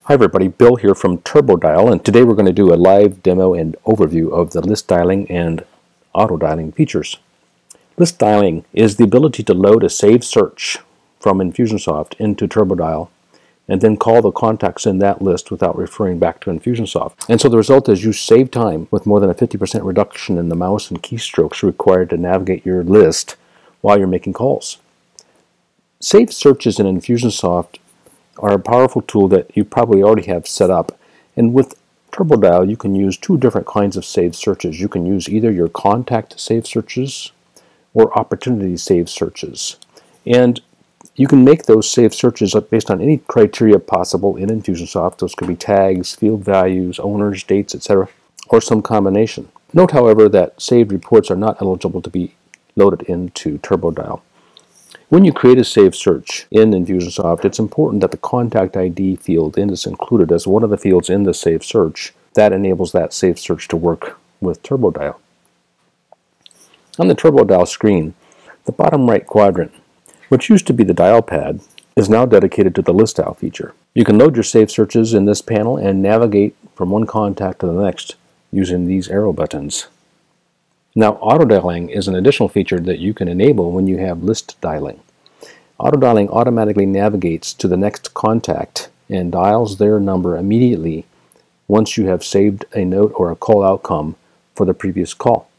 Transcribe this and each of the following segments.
Hi everybody, Bill here from turboDial, and today we're going to do a live demo and overview of the list dialing and auto dialing features. List dialing is the ability to load a saved search from Infusionsoft into turboDial and then call the contacts in that list without referring back to Infusionsoft. And so the result is you save time with more than a 50% reduction in the mouse and keystrokes required to navigate your list while you're making calls. Saved searches in Infusionsoft are a powerful tool that you probably already have set up. And with turboDial, you can use two different kinds of saved searches. You can use either your contact saved searches or opportunity saved searches. And you can make those saved searches based on any criteria possible in Infusionsoft. Those could be tags, field values, owners, dates, etc., or some combination. Note, however, that saved reports are not eligible to be loaded into turboDial. When you create a saved search in Infusionsoft, it's important that the contact ID field is included as one of the fields in the saved search. That enables that saved search to work with turboDial. On the turboDial screen, the bottom right quadrant, which used to be the dial pad, is now dedicated to the list dial feature. You can load your saved searches in this panel and navigate from one contact to the next using these arrow buttons. Now, auto dialing is an additional feature that you can enable when you have list dialing. Auto dialing automatically navigates to the next contact and dials their number immediately once you have saved a note or a call outcome for the previous call.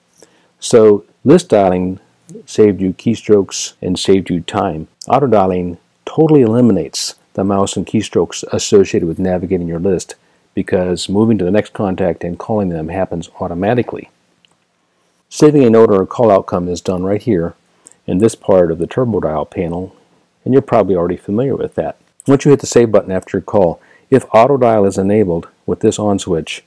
So list dialing saved you keystrokes and saved you time. Auto dialing totally eliminates the mouse and keystrokes associated with navigating your list because moving to the next contact and calling them happens automatically. Saving a note or a call outcome is done right here in this part of the turboDial panel, and you're probably already familiar with that. Once you hit the save button after your call, if auto dial is enabled with this on switch,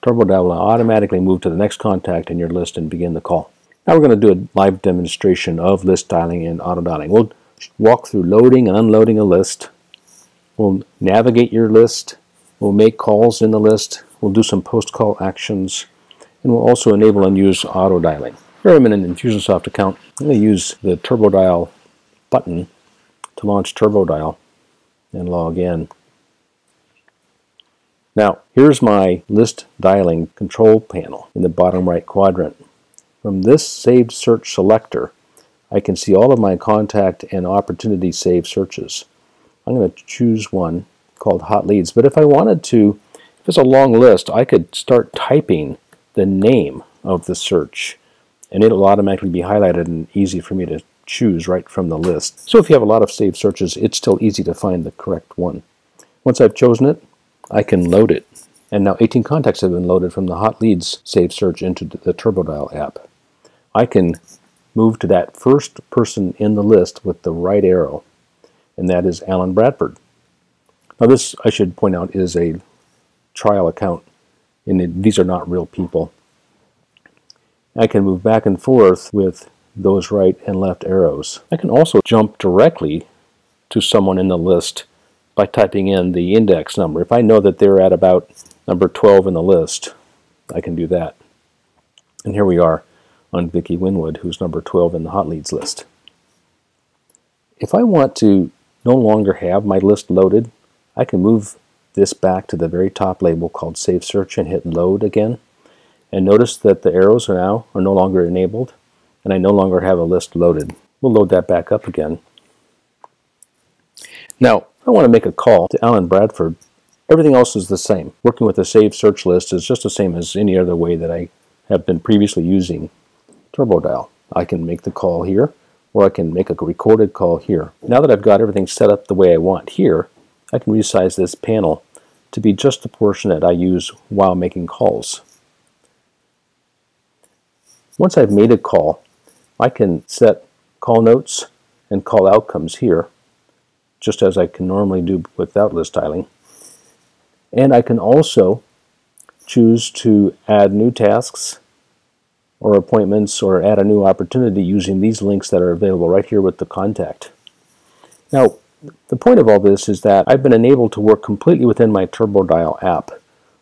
turboDial will automatically move to the next contact in your list and begin the call. Now we're going to do a live demonstration of list dialing and auto dialing. We'll walk through loading and unloading a list. We'll navigate your list. We'll make calls in the list. We'll do some post-call actions. And we'll also enable and use auto dialing. Here I'm in an Infusionsoft account. I'm going to use the turboDial button to launch turboDial and log in. Now, here's my list dialing control panel in the bottom right quadrant. From this saved search selector, I can see all of my contact and opportunity saved searches. I'm going to choose one called Hot Leads, but if I wanted to, if it's a long list, I could start typing the name of the search, and it'll automatically be highlighted and easy for me to choose right from the list. So if you have a lot of saved searches, it's still easy to find the correct one. Once I've chosen it, I can load it. And now 18 contacts have been loaded from the Hot Leads saved search into the turboDial app. I can move to that first person in the list with the right arrow, and that is Alan Bradford. Now this, I should point out, is a trial account. And these are not real people. I can move back and forth with those right and left arrows. I can also jump directly to someone in the list by typing in the index number. If I know that they're at about number 12 in the list, I can do that. And here we are on Vicki Winwood, who's number 12 in the Hot Leads list. If I want to no longer have my list loaded, I can move this back to the very top label called Save Search and hit Load again. And notice that the arrows are no longer enabled, and I no longer have a list loaded. We'll load that back up again. Now, if I want to make a call to Alan Bradford, everything else is the same. Working with a Save Search list is just the same as any other way that I have been previously using turboDial. I can make the call here, or I can make a recorded call here. Now that I've got everything set up the way I want here, I can resize this panel to be just the portion that I use while making calls. Once I've made a call, I can set call notes and call outcomes here, just as I can normally do without list dialing. And I can also choose to add new tasks or appointments or add a new opportunity using these links that are available right here with the contact. Now, the point of all this is that I've been enabled to work completely within my turboDial app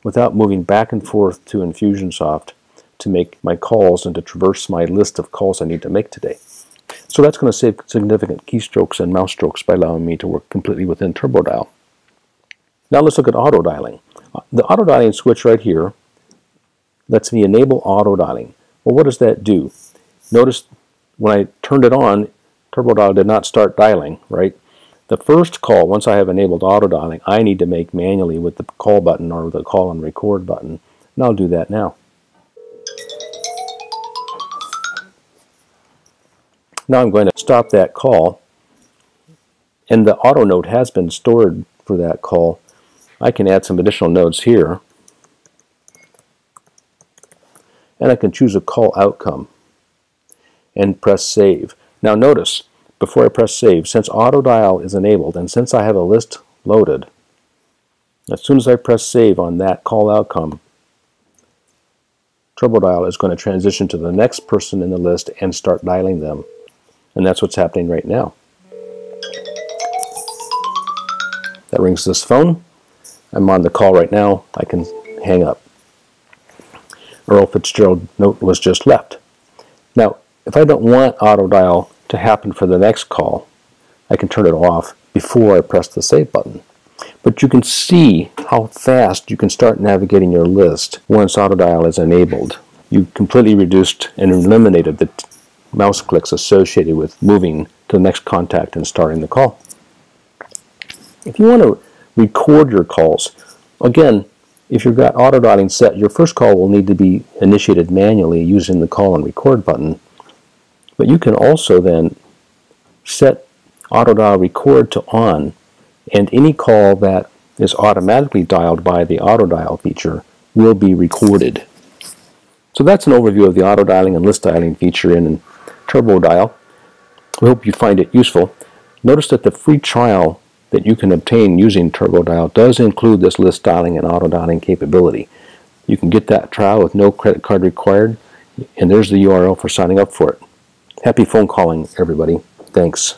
without moving back and forth to Infusionsoft to make my calls and to traverse my list of calls I need to make today. So that's going to save significant keystrokes and mouse strokes by allowing me to work completely within turboDial. Now let's look at auto dialing. The auto dialing switch right here lets me enable auto dialing. Well, what does that do? Notice when I turned it on, turboDial did not start dialing, right? The first call, once I have enabled auto dialing, I need to make manually with the call button or the call and record button. And I'll do that now. Now I'm going to stop that call, and the auto note has been stored for that call. I can add some additional notes here, and I can choose a call outcome and press save. Now notice, before I press save, since auto dial is enabled and since I have a list loaded, as soon as I press save on that call outcome, turboDial is going to transition to the next person in the list and start dialing them. And that's what's happening right now. That rings this phone. I'm on the call right now. I can hang up. Earl Fitzgerald note was just left. Now, if I don't want auto dial to happen for the next call, I can turn it off before I press the save button. But you can see how fast you can start navigating your list once auto dial is enabled. You've completely reduced and eliminated the mouse clicks associated with moving to the next contact and starting the call. If you want to record your calls, again, if you've got auto dialing set, your first call will need to be initiated manually using the call and record button. But you can also then set auto dial record to on, and any call that is automatically dialed by the auto dial feature will be recorded. So that's an overview of the auto dialing and list dialing feature in turboDial. We hope you find it useful. Notice that the free trial that you can obtain using turboDial does include this list dialing and auto dialing capability. You can get that trial with no credit card required, and there's the URL for signing up for it. Happy phone calling, everybody. Thanks.